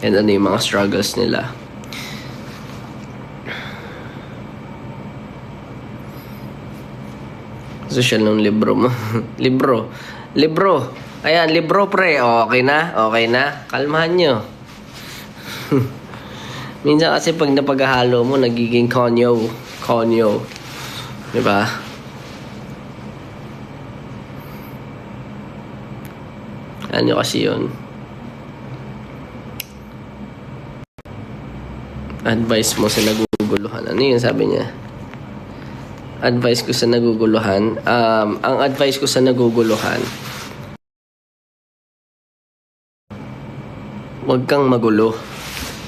and ano yung mga struggles nila. Social ng libro mo. libro. Ayan, libro pre. Okay na? Kalmahan nyo. Minsan kasi pag napaghahalo mo, nagiging konyo. Diba? Ano kasi yun? Advice mo sa naguguluhan. Ano yun sabi niya? Advice ko sa naguguluhan. Ang advice ko sa naguguluhan, huwag kang magulo.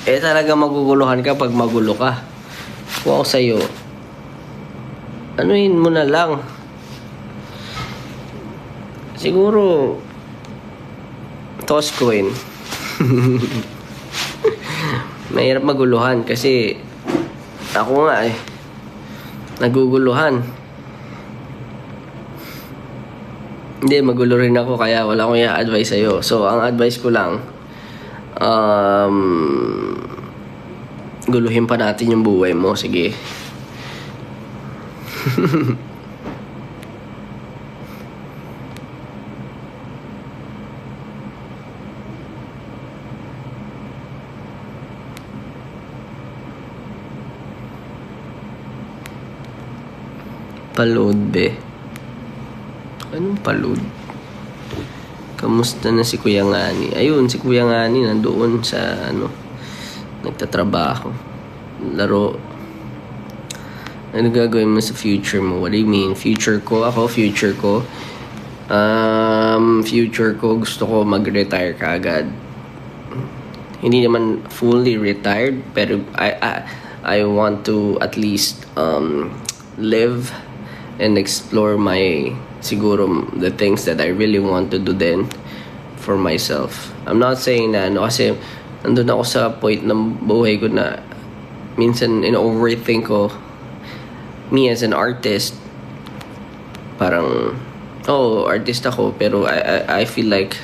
Talaga maguguluhan ka pag magulo ka. Kung ako sa'yo, anuhin mo na lang. Siguro, toss coin. Mahirap maguluhan kasi ako nga naguguluhan. Hindi, magulo rin ako kaya wala akong i-advise sa'yo. So, ang advice ko lang, guluhin pa natin yung buhay mo. Sige. Palud be. Anong palud? Kamusta na si Kuya Ngani? Ayun, si Kuya Ngani nandoon sa nagtatrabaho. Laro. Ano gagawin mo sa future mo? What do you mean? Future ko? Ako, future ko. Future ko, gusto ko mag-retire kaagad. Hindi naman fully retired, pero I want to at least live and explore siguro the things that I really want to do then for myself. I'm not saying na kasi nandun ako sa point ng buhay ko na minsan in-overthink ko me as an artist. Parang artist ako pero I feel like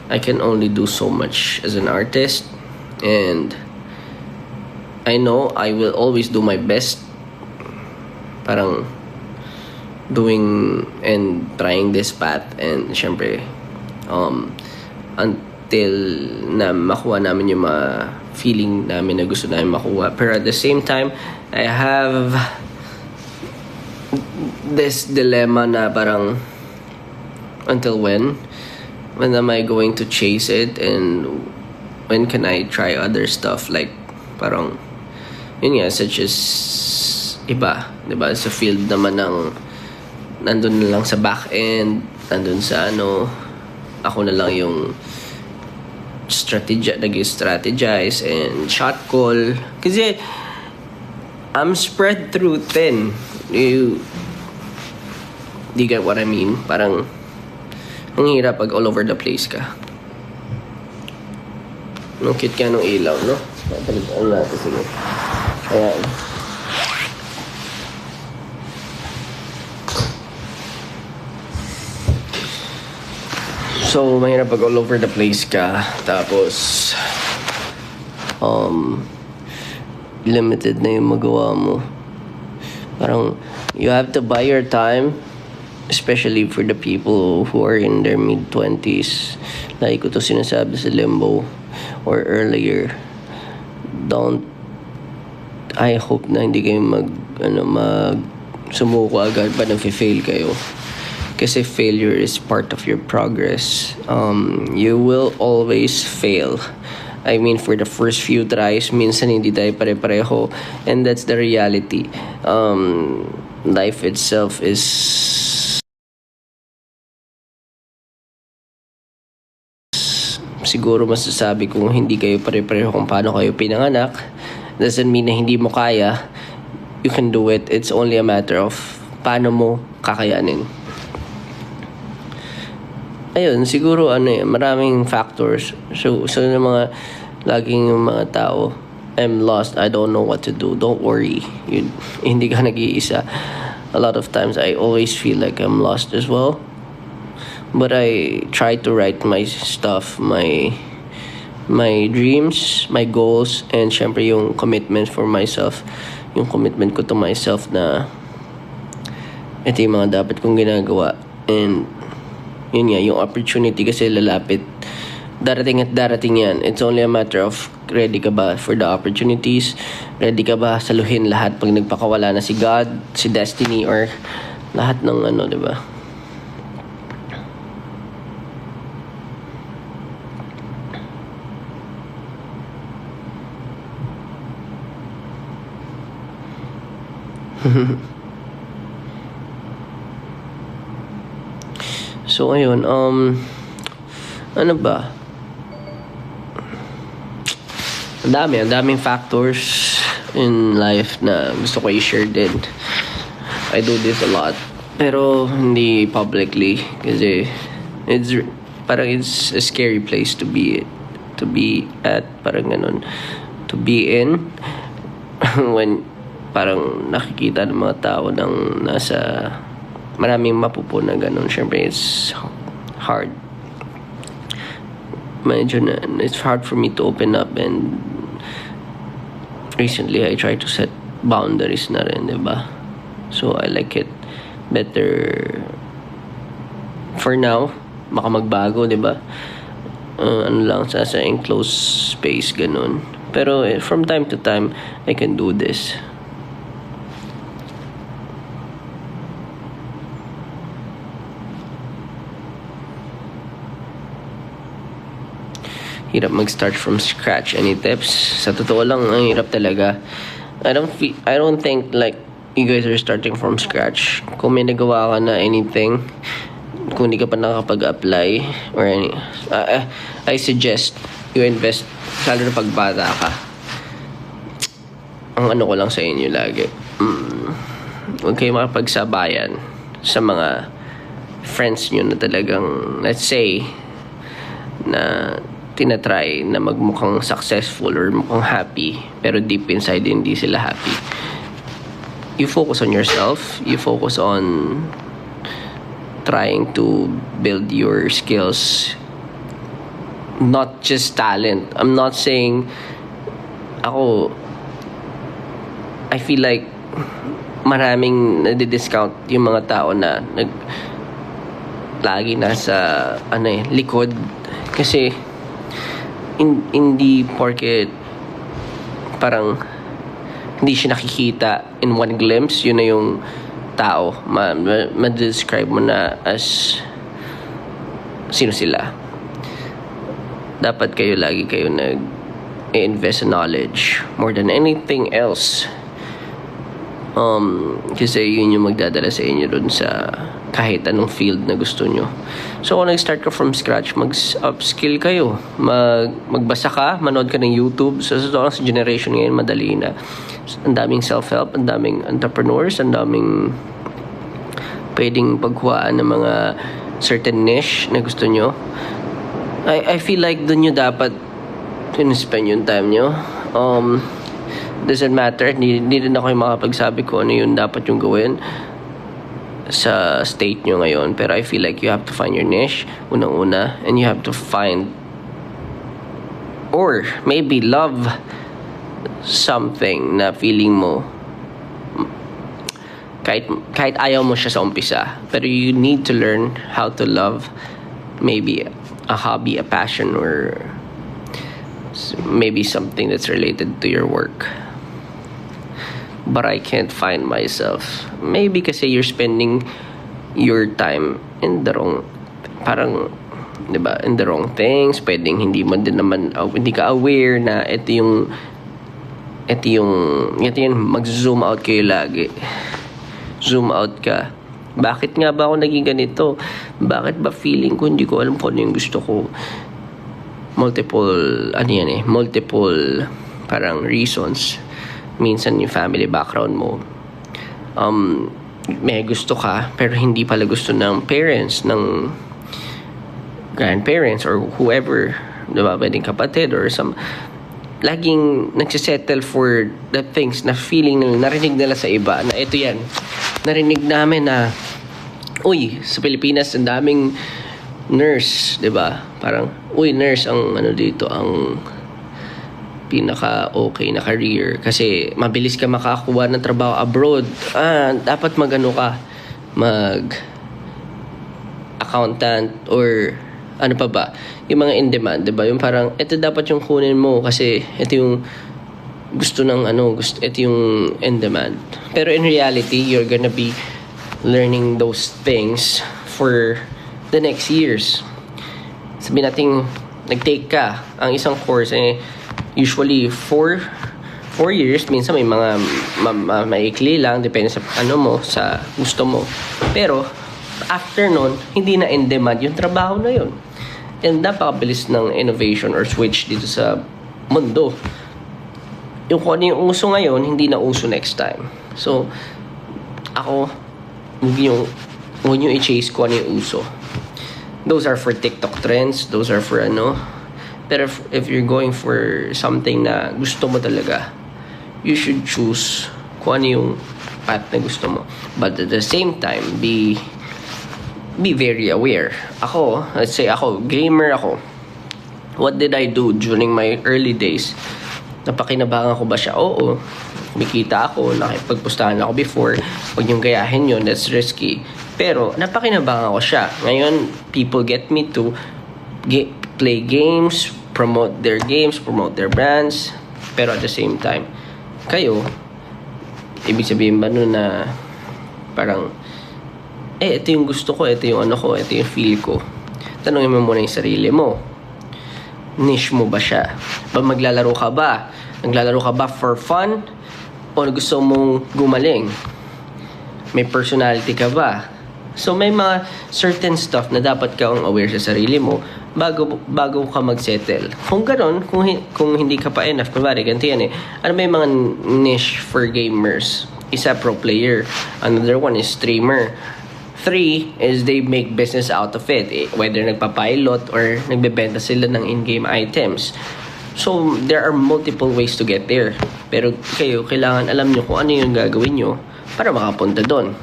I can only do so much as an artist, and I know I will always do my best. Parang doing and trying this path, and syempre until na makuha namin yung mga feeling namin na gusto namin makuha. Pero at the same time, I have this dilemma na parang until when am I going to chase it, and when can I try other stuff, like parang yun nga, such as iba, diba, sa field naman ng nandun na lang sa back end, nandun sa ako na lang yung nag-strategize and shot call. Kasi I'm spread too thin. Do you get what I mean? Parang ang hirap pag all over the place ka. Ang cute ka nung ilaw, no? Palitan natin, sige. Ayan. So, mahirap pag all over the place ka. Tapos, limited na yung magawa mo. Parang, you have to buy your time, especially for the people who are in their mid-20s. Like ko to sinasabi sa Limbo or earlier. I hope na hindi kayo sumuko agad pa nag-fail kayo. Kasi failure is part of your progress. You will always fail. I mean, for the first few tries, minsan hindi tayo pare-pareho. And that's the reality. Life itself is siguro masasabi kung hindi kayo pare-pareho kung paano kayo pinanganak. Doesn't mean na hindi mo kaya. You can do it. It's only a matter of paano mo kakayanin. Ayun, siguro maraming factors. So yung mga laging yung mga tao, I'm lost, I don't know what to do. Don't worry. Hindi ka nag-iisa. A lot of times I always feel like I'm lost as well. But I try to write my stuff, my my dreams, my goals, and syempre yung commitment for myself. Yung commitment ko to myself na ito yung mga dapat kong ginagawa. And yun nga, yung opportunity kasi lalapit. Darating at darating yan. It's only a matter of ready ka ba for the opportunities? Ready ka ba saluhin lahat pag nagpakawala na si God, si destiny, or lahat ng ano, di ba? So ayun, ano ba? Ang daming factors in life na gusto ko i-share din. I do this a lot, pero hindi publicly kasi parang it's a scary place to be at, parang ganun, to be in when parang nakikita ng mga tao ng nasa maraming mapupuna ganun. Syempre it's hard. Medyo na, it's hard for me to open up, and recently I try to set boundaries na rin, diba? So I like it better for now. Baka magbago, diba? Ano lang, sa enclosed space, ganun. Pero from time to time I can do this. Hirap mag-start from scratch. Any tips? Sa totoo lang, ang hirap talaga. I don't think like you guys are starting from scratch. Kung may nagawa ka na anything, kung hindi ka pa nakapag-apply or any, I suggest you invest, lalo na pag bata ka. Ang ano ko lang sa inyo lagi, huwag kayo makapagsabayan sa mga friends nyo na talagang, let's say, na tinatry na magmukhang successful or mukhang happy, pero deep inside hindi sila happy. You focus on yourself. You focus on trying to build your skills, not just talent. I'm not saying I feel like maraming nadi-discount yung mga tao na lagi nasa likod, kasi hindi porket parang hindi siya nakikita in one glimpse, yun na yung tao. Ma-describe mo na as sino sila. Dapat lagi kayo nag-invest in knowledge more than anything else. Kasi yun yung magdadala sa inyo dun sa kahit anong field na gusto nyo. So kung nag-start ka from scratch, mag-upskill kayo. Magbasa ka, manood ka ng YouTube. So sa generation ngayon, madali na. Ang daming self-help, ang daming entrepreneurs, ang daming pwedeng pagkuhaan ng mga certain niche na gusto nyo. I feel like dun nyo dapat spend yung time nyo. Doesn't matter, hindi din ako yung makapagsabi ko ano yung dapat yung gawin sa state nyo ngayon, pero I feel like you have to find your niche unang-una, and you have to find or maybe love something na feeling mo kahit ayaw mo siya sa umpisa, pero you need to learn how to love maybe a hobby, a passion, or maybe something that's related to your work. But I can't find myself. Maybe kasi you're spending your time in the wrong, parang, diba, in the wrong things. Pwedeng hindi mo din naman, hindi ka aware na ito yung mag-zoom out kayo lagi. Zoom out ka. Bakit nga ba ako naging ganito? Bakit ba feeling ko hindi ko alam kung ano yung gusto ko? Multiple parang reasons. Minsan yung family background mo, may gusto ka pero hindi pala gusto ng parents, ng grandparents, or whoever, diba, pwedeng kapatid or laging nagsisettle for the things na feeling nila, narinig nila sa iba na ito yan, narinig namin na uy, sa Pilipinas ang daming nurse, diba, parang nurse ang ano dito, ang pinaka-okay na career. Kasi mabilis ka makakuha ng trabaho abroad. Dapat mag-ano ka, accountant or ano pa ba, yung mga in demand, diba? Yung parang, ito dapat yung kunin mo kasi ito yung gusto ng ito yung in demand. Pero in reality, you're gonna be learning those things for the next years. Sabihin natin, nag-take ka, ang isang course usually 4 years, minsan may mga maikli lang, depende sa sa gusto mo. Pero after nun, hindi na in demand yung trabaho na yun. And napakabilis ng innovation or switch dito sa mundo. Yung kung ano yung uso ngayon, hindi na uso next time. So, ako, huwag yung i-chase ko ano yung uso. Those are for TikTok trends, those are for Pero if you're going for something na gusto mo talaga, you should choose kung ano yung path na gusto mo. But at the same time, be very aware. Ako, let's say gamer ako. What did I do during my early days? Napakinabangan ko ba siya? Oo. Kumikita ako, nakipagpustahan ako before. Huwag yung gayahin yun, that's risky. Pero, napakinabangan ko siya. Ngayon, people get me to play games, promote their games, promote their brands. Pero at the same time, kayo, ibig sabihin ba nun na parang, ito yung gusto ko, ito yung ito yung feel ko. Tanungin mo muna yung sarili mo. Niche mo ba siya? Maglalaro ka ba? Naglalaro ka ba for fun? O gusto mong gumaling? May personality ka ba? So may mga certain stuff na dapat kang aware sa sarili mo bago ka mag-settle. Kung gano'n, kung hindi ka pa enough, kunwari, ganito yan Ano ba yung mga niche for gamers? Isa, pro player. Another one is streamer. 3 is they make business out of it. Whether nagpapilot or nagbebenta sila ng in-game items. So, there are multiple ways to get there. Pero kayo, kailangan alam nyo kung ano yung gagawin nyo para makapunta doon.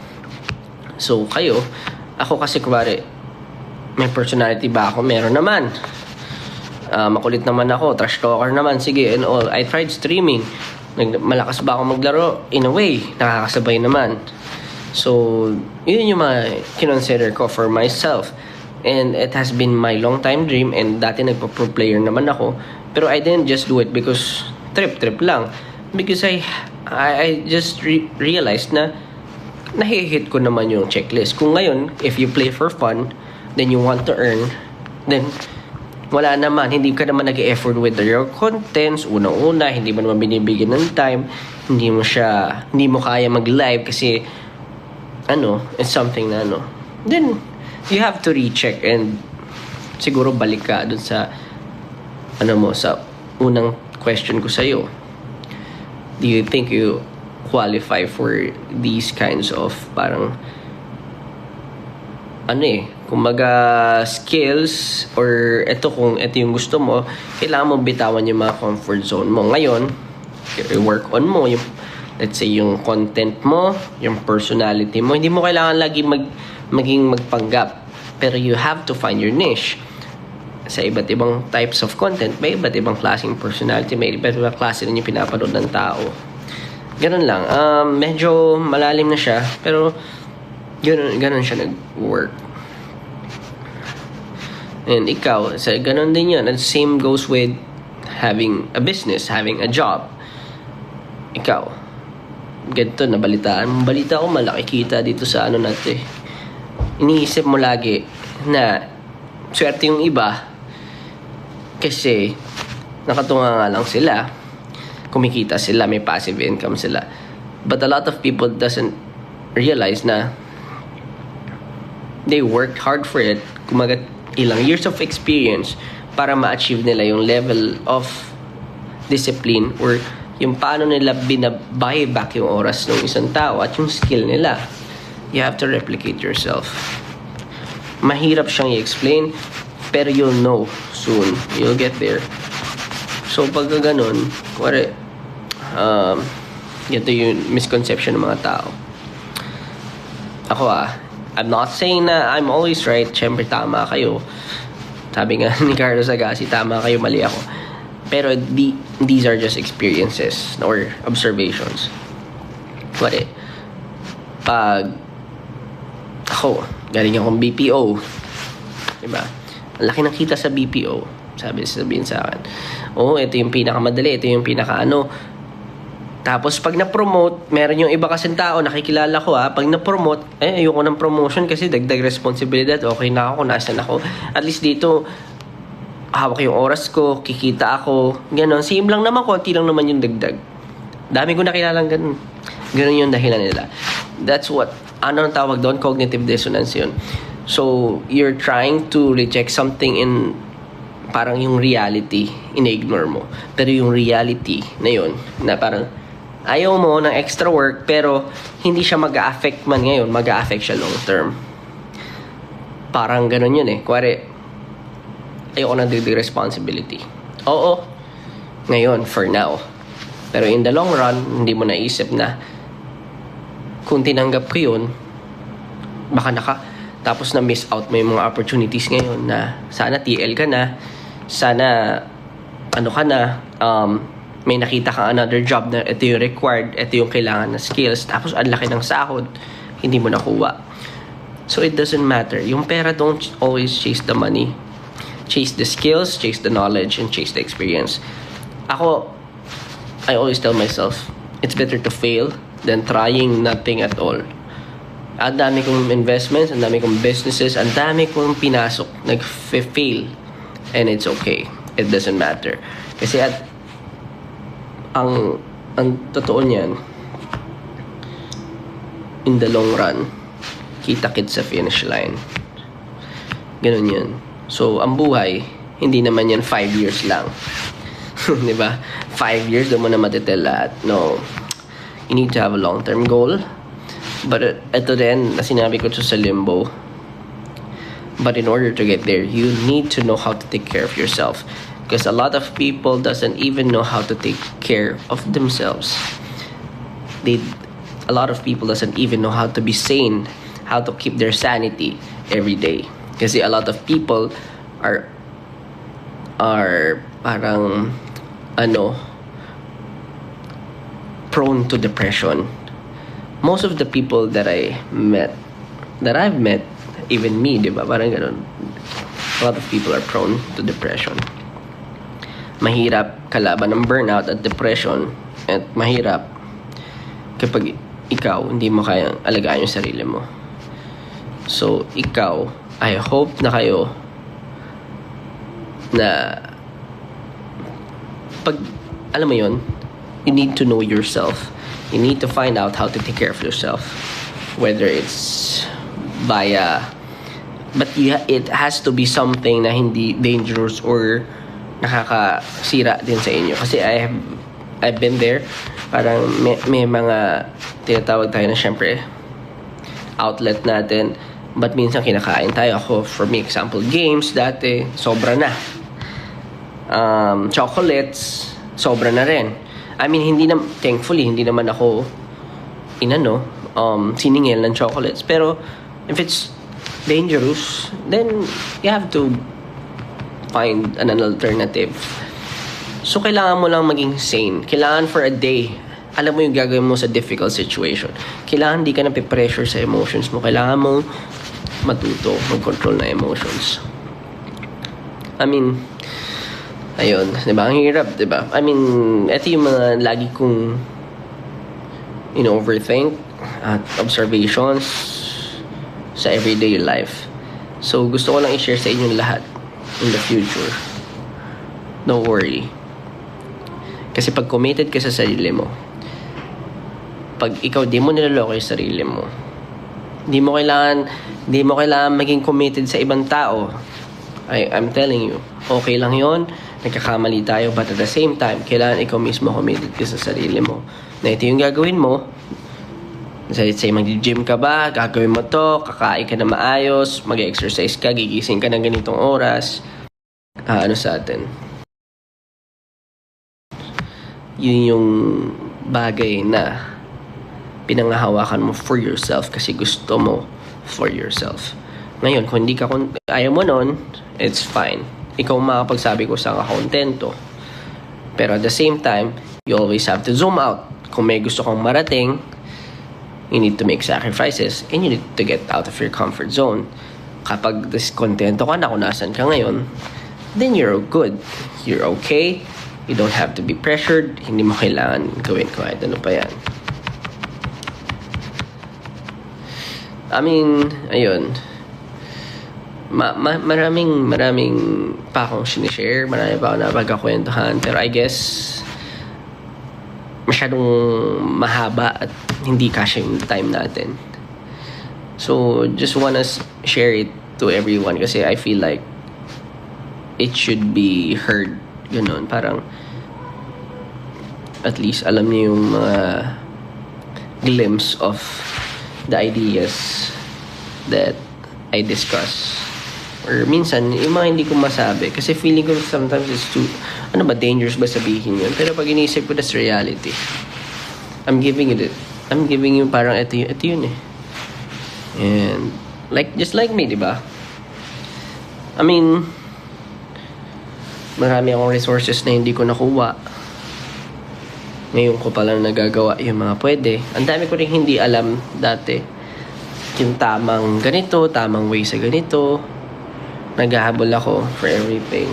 So, ako kasi kumari, may personality ba ako? Meron naman. Makulit naman ako, trash talker naman, sige, and all. I tried streaming. Malakas ba ako maglaro? In a way, nakakasabay naman. So, yun yung mga kinonsider ko for myself. And it has been my long time dream, and dati nagpa-pro player naman ako. Pero I didn't just do it because trip lang. Because I just realized na nahihit ko naman yung checklist. Kung ngayon, if you play for fun, then you want to earn, then wala naman, hindi ka naman nag-e-effort with your contents. Unang-una, hindi mo naman binibigyan ng time, hindi mo kaya mag-live kasi it's something na then you have to recheck and siguro balik ka dun sa sa unang question ko sa'yo. Do you think you qualify for these kinds of parang kumbaga skills, or kung ito yung gusto mo, kailangan mo bitawan yung mga comfort zone mo. Ngayon, work on mo yung, let's say, yung content mo, yung personality mo. Hindi mo kailangan lagi maging magpanggap, pero you have to find your niche. Sa iba't ibang types of content, may iba't ibang klaseng personality, may iba't ibang klase rin yung pinapanood ng tao. Ganun lang. Medyo malalim na siya, pero ganun siya nag-work. And ikaw, ganun din yun. And same goes with having a business, having a job. Ikaw, ganito, nabalitaan. Balita ko, malaki kita dito sa natin. Iniisip mo lagi na swerte yung iba kasi nakatunga nga lang sila. Kumikita sila, may passive income sila. But a lot of people doesn't realize na they worked hard for it. Kumagat ilang years of experience para ma-achieve nila yung level of discipline or yung paano nila buy back yung oras ng isang tao at yung skill nila. You have to replicate yourself. Mahirap siyang i-explain, pero you'll know soon. You'll get there. So, pagka ganun, ito yung misconception ng mga tao. Ako I'm not saying na I'm always right. Siyempre, tama kayo. Sabi nga ni Carlos Agassi, tama kayo, mali ako. Pero these are just experiences or observations. Pag ako, galing akong BPO, diba? Ang laki ng kita sa BPO. Sabihin sa akin, ito yung pinakamadali, ito yung pinakaano. Tapos pag na-promote, meron yung iba kasing tao, nakikilala ko pag na-promote, ayoko ng promotion kasi dagdag responsibilidad, okay na ako, nasan ako. At least dito, hawak yung oras ko, kikita ako, gano'n. Same lang naman, konti lang naman yung dagdag. Dami ko nakilalang ganun. Ganun yung dahilan nila. That's what, ano ang tawag doon? Cognitive dissonance yun. So, you're trying to reject something in parang yung reality, ina-ignore mo. Pero yung reality na yun, na parang ayaw mo ng extra work, pero hindi siya mag-a-affect man ngayon, mag-a-affect siya long term. Parang ganun yun Kuwari, ayoko ng daily responsibility. Oo, ngayon, for now. Pero in the long run, hindi mo naisip na kung tinanggap ko yun, baka tapos na miss out mo yung mga opportunities ngayon na sana TL ka na, sana may nakita kang another job na ito yung required, ito yung kailangan na skills, tapos ang laki ng sahod, hindi mo nakuha. So it doesn't matter. Yung pera, don't always chase the money. Chase the skills, chase the knowledge, and chase the experience. I always tell myself, it's better to fail than trying nothing at all. Ang dami kong investments, ang dami kong businesses, ang dami kong pinasok, nag-fail. And it's okay. It doesn't matter. Kasi ang totoo niyan, in the long run, kita-kit sa finish line. Ganun yun. So, ang buhay, hindi naman yan 5 years lang. Diba? 5 years, doon mo na matitel lahat. No. You need to have a long-term goal. But ito din, na sinabi ko sa limbo. But in order to get there, you need to know how to take care of yourself. Because a lot of people doesn't even know how to take care of themselves. A lot of people doesn't even know how to be sane, how to keep their sanity every day. Kasi a lot of people are parang prone to depression. Most of the people that I've met, even me, diba? Parang ganun. A lot of people are prone to depression. Mahirap kalaban ng burnout at depression, at mahirap kapag ikaw hindi mo kayang alagaan yung sarili mo. So, ikaw, I hope na kayo na alam mo yun, you need to know yourself. You need to find out how to take care of yourself. Whether it's it has to be something na hindi dangerous or nakakasira din sa inyo. Kasi I've been there. Parang may mga tinatawag tayo na syempre outlet natin. But minsan kinakain tayo. Ako, for me, example, games dati, sobra na. Chocolates, sobra na rin. I mean, thankfully, hindi naman ako siningil ng chocolates. Pero, if it's dangerous, then you have to find an alternative. So, kailangan mo lang maging sane. Kailangan for a day, alam mo yung gagawin mo sa difficult situation. Kailangan di ka na pressure sa emotions mo. Kailangan mo matuto, mag-control na emotions. I mean, ayun, diba? Ang hirap, diba? I mean, ito yung mga lagi kong overthink at observations sa everyday life. So, gusto ko lang i-share sa inyo lahat in the future. Don't worry. Kasi pag committed ka sa sarili mo, pag ikaw di mo nilaloko yung sarili mo, di mo kailangan maging committed sa ibang tao. I'm telling you, okay lang yon. Nagkakamali tayo, but at the same time, kailangan ikaw mismo committed ka sa sarili mo. Na ito yung gagawin mo. Let's say, mag-gym ka ba? Gagawin mo to, kakain ka na maayos, mag-exercise ka, gigising ka ng ganitong oras. Sa atin? Yun yung bagay na pinangahawakan mo for yourself kasi gusto mo for yourself. Ngayon, kung hindi ka ayaw mo nun, it's fine. Ikaw makapagsabi ko saan ka kontento. Pero at the same time, you always have to zoom out. Kung may gusto kang marating, you need to make sacrifices and you need to get out of your comfort zone. Kapag diskontento ka na kung nasan ka ngayon, then you're good. You're okay. You don't have to be pressured. Hindi mo kailangan gawin kahit ano pa yan. I mean, ayun. Maraming pa akong sinishare. Marami pa akong napagkakwentuhan. Pero I guess, masyadong mahaba at hindi kasya yung time natin. So, just wanna share it to everyone kasi I feel like it should be heard. Ganun, parang at least alam niyo yung mga glimpse of the ideas that I discuss. Or minsan, yung mga hindi ko masabi. Kasi feeling ko sometimes it's too, dangerous ba sabihin yun? Pero pag iniisip ko, that's reality. I'm giving you parang ito yun eh. And, just like me, di ba? I mean, marami akong resources na hindi ko nakuha. Ngayon ko palang nagagawa yung mga pwede. Ang dami ko rin hindi alam dati. Yung tamang ganito, tamang way sa ganito. Naghahabol ako for everything.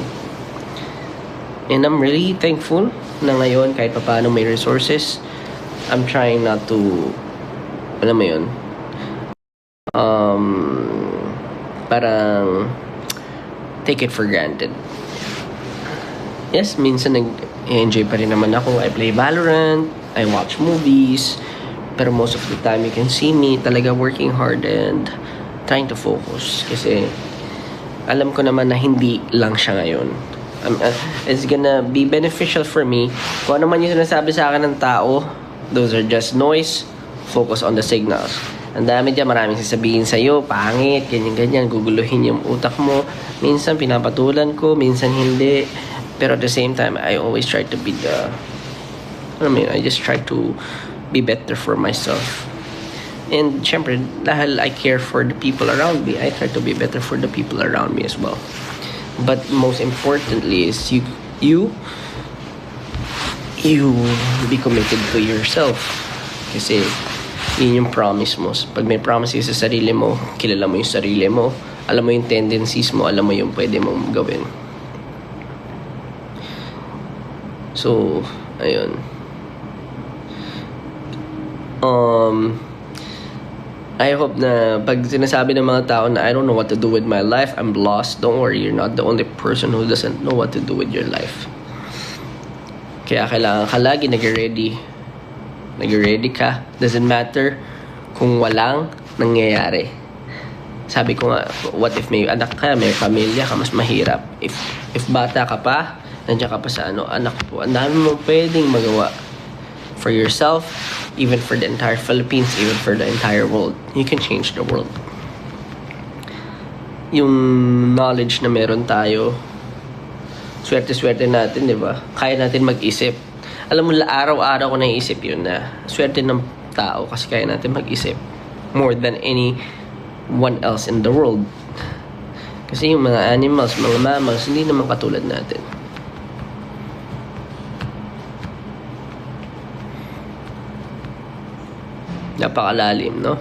And I'm really thankful na ngayon kahit paano may resources. I'm trying not to, alam mo yun, parang take it for granted. Yes, minsan nag-enjoy pa rin naman ako. I play Valorant, I watch movies, pero most of the time you can see me talaga working hard and trying to focus. Kasi alam ko naman na hindi lang siya ngayon. It's gonna be beneficial for me. Kung ano man yung sinasabi sa akin ng tao, those are just noise. Focus on the signals. Ang dami dyan, maraming sasabihin sa'yo, pangit, ganyan-ganyan, guguluhin yung utak mo. Minsan pinapatulan ko, minsan hindi. Pero at the same time, I always try to be I just try to be better for myself. And syempre, dahil I care for the people around me, I try to be better for the people around me as well. But most importantly is you be committed to yourself. Kasi yun yung promise mo. Pag may promise sa sarili mo, kilala mo yung sarili mo, alam mo yung tendencies mo, alam mo yung pwede mong gawin. So, ayun. I hope na pag sinasabi ng mga tao na I don't know what to do with my life, I'm lost, don't worry, you're not the only person who doesn't know what to do with your life. Kaya kailangan ka lagi nag-ready. Nag-ready ka. Doesn't matter kung walang nangyayari. Sabi ko nga, what if may anak ka, may pamilya ka, mas mahirap. If bata ka pa, nandiyan ka pa sa anak po, ang dami mong pwedeng magawa for yourself, even for the entire Philippines, even for the entire world. You can change the world. Yung knowledge na meron tayo, swerte-swerte natin, di ba? Kaya natin mag-isip. Alam mo, araw-araw ko naiisip yun na swerte ng tao kasi kaya natin mag-isip more than anyone else in the world. Kasi yung mga animals, mga mammals, hindi naman katulad natin. Napakalalim, no?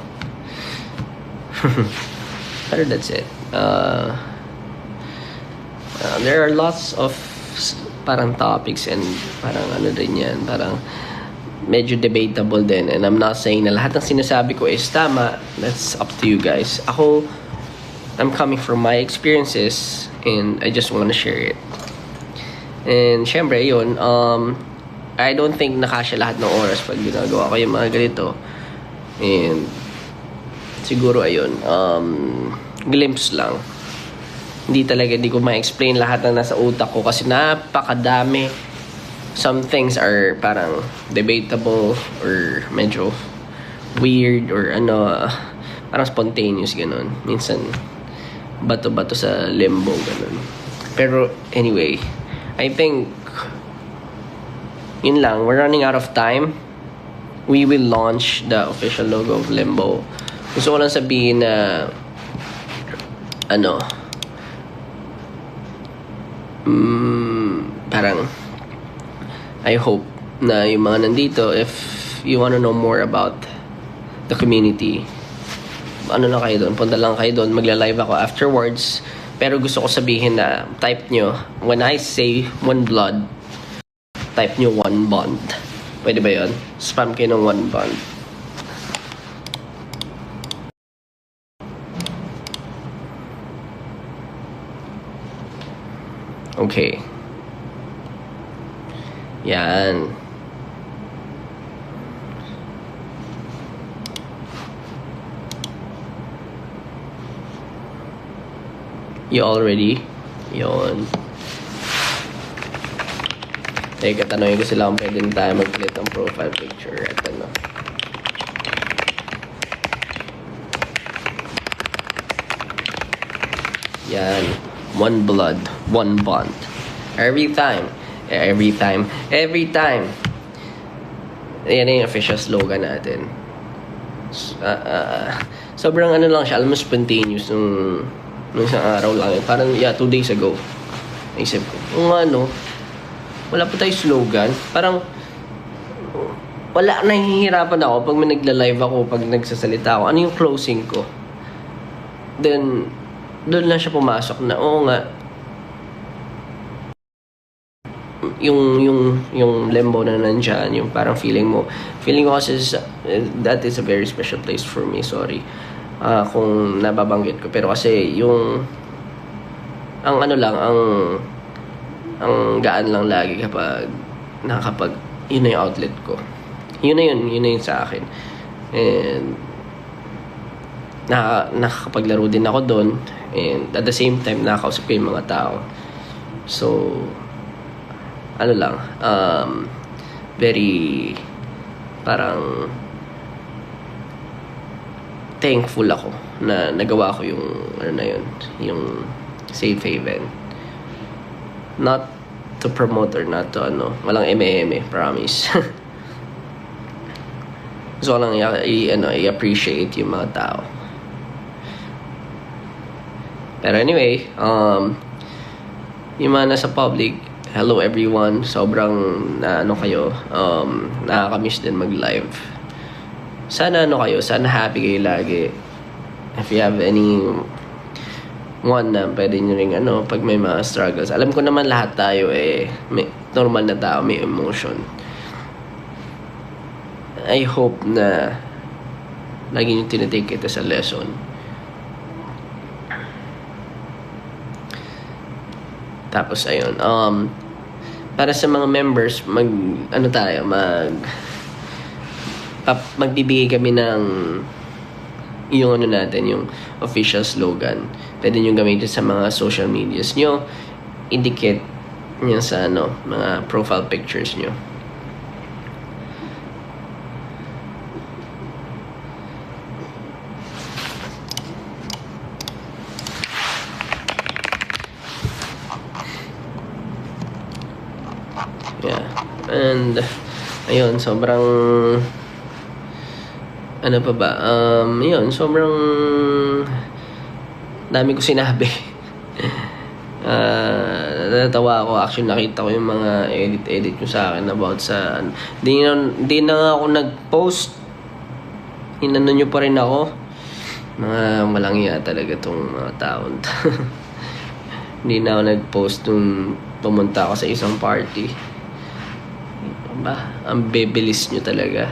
Pero that's it. There are lots of parang topics and parang din yan, parang medyo debatable din. And I'm not saying na lahat ng sinasabi ko is tama. That's up to you guys. Ako, I'm coming from my experiences and I just want to share it. And syempre, yun, I don't think nakasya lahat ng oras pag ginagawa ko yung mga ganito. And siguro ayun, glimpse lang. Hindi ko ma-explain lahat ng nasa utak ko kasi napakadami. Some things are parang debatable or medyo weird or parang spontaneous ganun. Minsan bato-bato sa limbo ganun. Pero anyway, I think yun lang, we're running out of time. We will launch the official logo of Limbo. Gusto ko lang sabihin na ano, parang I hope na yung mga nandito, if you wanna know more about the community, ano na kayo doon, punta lang kayo doon, magla-live ako afterwards. Pero gusto ko sabihin na type nyo, when I say one blood, type nyo one bond. Pwede ba yun? Spam kayo ng one bond. Okay. Yan. You already? Yun. Teka, tanongin ko sila kung pwede tayo mag-click ng profile picture. Ito na. Yan. One blood, one bond. Every time. Yan yung official slogan natin. Sobrang ano lang siya, almost spontaneous nung isang araw lang yun. Parang, 2 days ago. Naisip ko, wala pa tayo slogan. Parang, nahihirapan ako pag may nagla-live ako, pag nagsasalita ako. Ano yung closing ko? Then, doon lang siya pumasok na, oo nga, yung lembo na nandyan, yung parang feeling ko kasi that is a very special place for me. Sorry kung nababanggit ko, pero kasi ang gaan lang lagi kapag yun na yung outlet ko, yun na yun sa akin, and nakakapaglaro din ako doon, and at the same time nakakausap ko yung mga tao. So very parang thankful ako na nagawa ko yung yung safe haven. Not to promote or not to walang eme, promise. Gusto ko lang i-appreciate yung mga tao. Pero anyway, yung mga nasa public, hello everyone. Sobrang kayo, nakakamiss din mag-live. Sana sana happy kayo lagi. If you have any one na pwede nyo ring pag may mga struggles. Alam ko naman lahat tayo may normal na tao, may emotion. I hope na lagi nyo tinitake ito sa lesson. Tapos ayun, para sa mga members, magbibigay kami ng yung yung official slogan. Pwede nyo gamitin sa mga social medias nyo, indicate nyo sa mga profile pictures nyo. Yeah. And ayun, sobrang sobrang dami ko sinabi. Natawa ako. Actually, nakita ko yung mga edit nyo sa akin about sa di na nga ako nag-post. Inano nyo pa rin ako. Mga walang iya talaga tong mga taon. Hindi na ako nag-post nung pumunta ako sa isang party. Ang bebelis nyo talaga.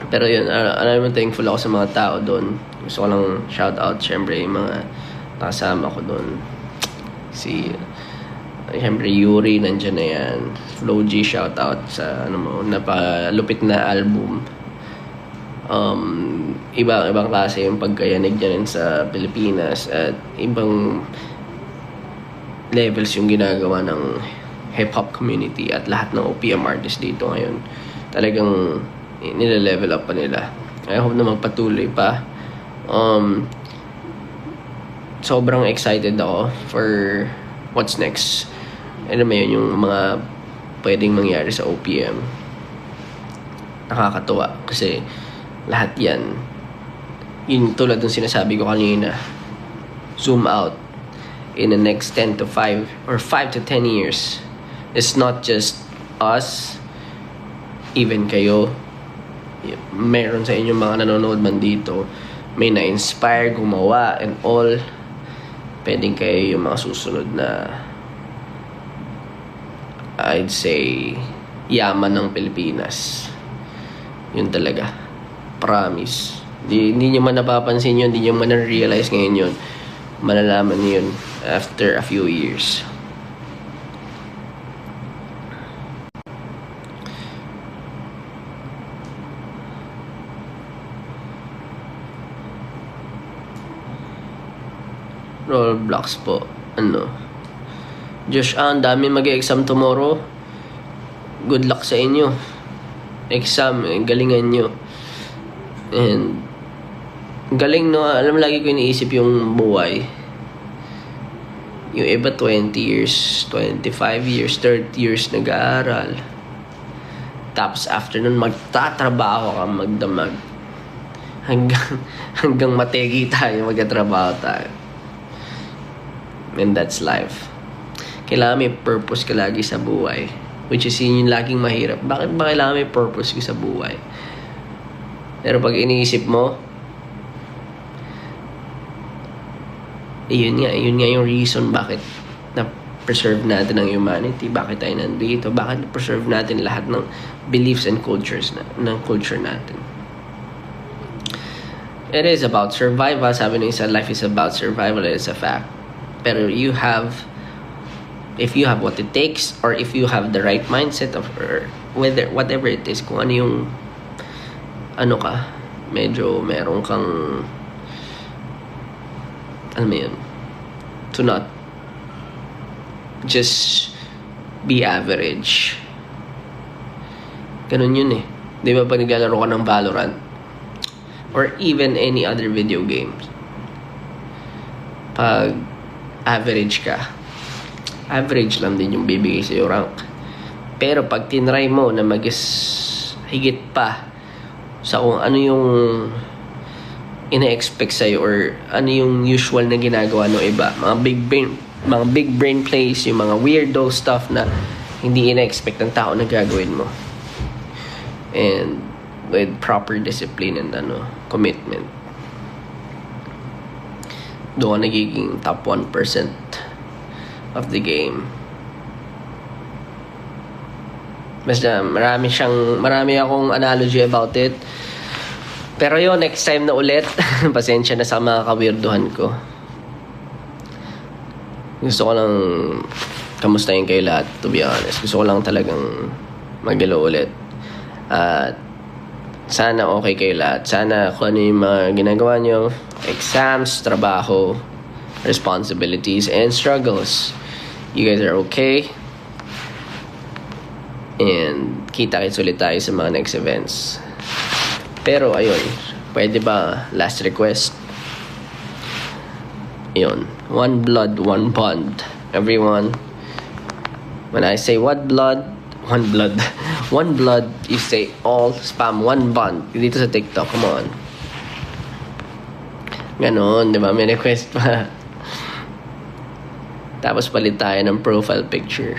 Pero yun, alam mo, thankful ako sa mga tao doon. Gusto ko lang shout out syempre yung mga nakasama ko doon. Syempre Yuri, nandyan na yan. Flo G, shout out sa napalupit na album. Ibang klase yung pagkayanig niya rin sa Pilipinas, at ibang levels yung ginagawa ng hip-hop community at lahat ng OPM artists dito ngayon. Talagang nile-level up pa nila. I hope na magpatuloy pa. Sobrang excited ako for what's next. Ano mo yun, yung mga pwedeng mangyari sa OPM. Nakakatuwa kasi lahat yan Yun tulad ng sinasabi ko kanina. Zoom out. In the next 10 to 5 or 5 to 10 years. It's not just us, even kayo. Meron sa inyong mga nanonood man dito, may na-inspire gumawa and all. Pwedeng kayo yung mga susunod na, I'd say, yaman ng Pilipinas. Yun talaga. Promise. Hindi nyo man napapansin yun, hindi nyo man na-realize ngayon yun. Malalaman nyo yun after a few years. Roblox po. Josh, ang dami mag-exam tomorrow. Good luck sa inyo. Exam, galingan nyo. And galing, no? Alam, lagi ko iniisip yung buhay. Yung iba 20 years, 25 years, 30 years nag-aaral. Tapos after nun, magtatrabaho ka, magdamag. Hanggang mategi tayo, magtatrabaho tayo. And that's life. Kailangan may purpose ka lagi sa buhay. Which is yun yung laging mahirap. Bakit ba kailangan may purpose ka sa buhay? Pero pag iniisip mo, yun nga yung reason bakit na-preserve natin ang humanity, bakit tayo nandito, bakit na-preserve natin lahat ng beliefs and cultures ng culture natin. It is about survival. Sabi ng isa, life is about survival. It is a fact. Pero if you have what it takes, or if you have the right mindset of whatever it is, kung ano yung medyo meron kang to not just be average. Ganun yun eh. Di ba pag naglalaro ka ng Valorant or even any other video games, pag average ka, average lang din yung bibigay sa'yo rank. Pero pag tinry mo na higit pa sa kung ano yung ina-expect sa'yo or ano yung usual na ginagawa ng iba, mga big brain plays, yung mga weirdo stuff na hindi ina-expect ng tao na gagawin mo, and with proper discipline and commitment, doon nagiging top 1% of the game. Basta marami akong analogy about it. Pero yun, next time na ulit. Pasensya na sa mga kawirduhan ko. Gusto ko lang kamustahin kayo lahat, to be honest. Gusto ko lang talagang magdalo ulit. At sana okay kayo lahat. Sana kung ano yung mga ginagawa nyo, exams, trabaho, responsibilities, and struggles, you guys are okay. And kita-kits ulit tayo sa mga next events. Pero ayun, pwede ba last request? Ayun, one blood, one bond. Everyone, when I say one blood, one blood. One blood, you say all, spam, one bond. Dito sa TikTok, come on. Ganon, di ba? May request pa. Tapos palit tayo ng profile picture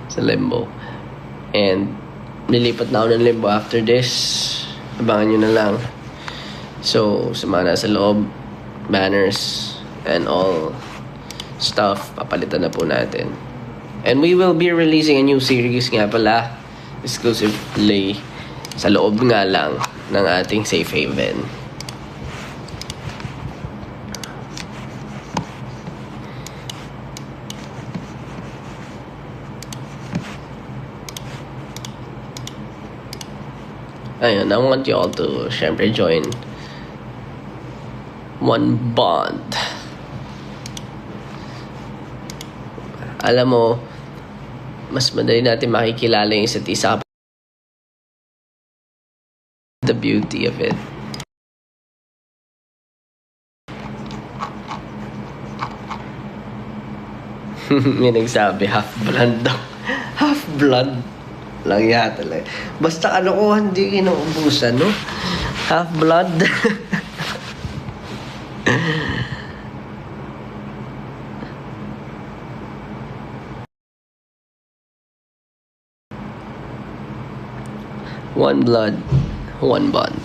sa Limbo. And nilipat na ako ng Limbo after this. Abangan nyo na lang. So, sa mga nasa loob, banners, and all stuff, papalitan na po natin. And we will be releasing a new series nga pala, exclusively sa loob nga lang ng ating safe haven. Ayun, I want you all to syempre join one bond. Alam mo, mas madali natin makikilala yung isa't isa. The beauty of it. May nagsabi, half-blood daw. Half-blood lang yata lang. Basta kalokohan, hindi kinaubusan, no? Half-blood. One blood, one bond.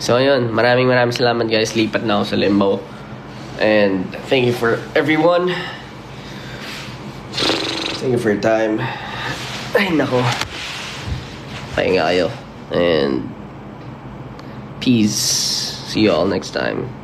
So ayun, maraming salamat guys. Lipat na ako sa Limbo. And thank you for everyone. Thank you for your time. Ay nako. Pahinga kayo. And peace. See you all next time.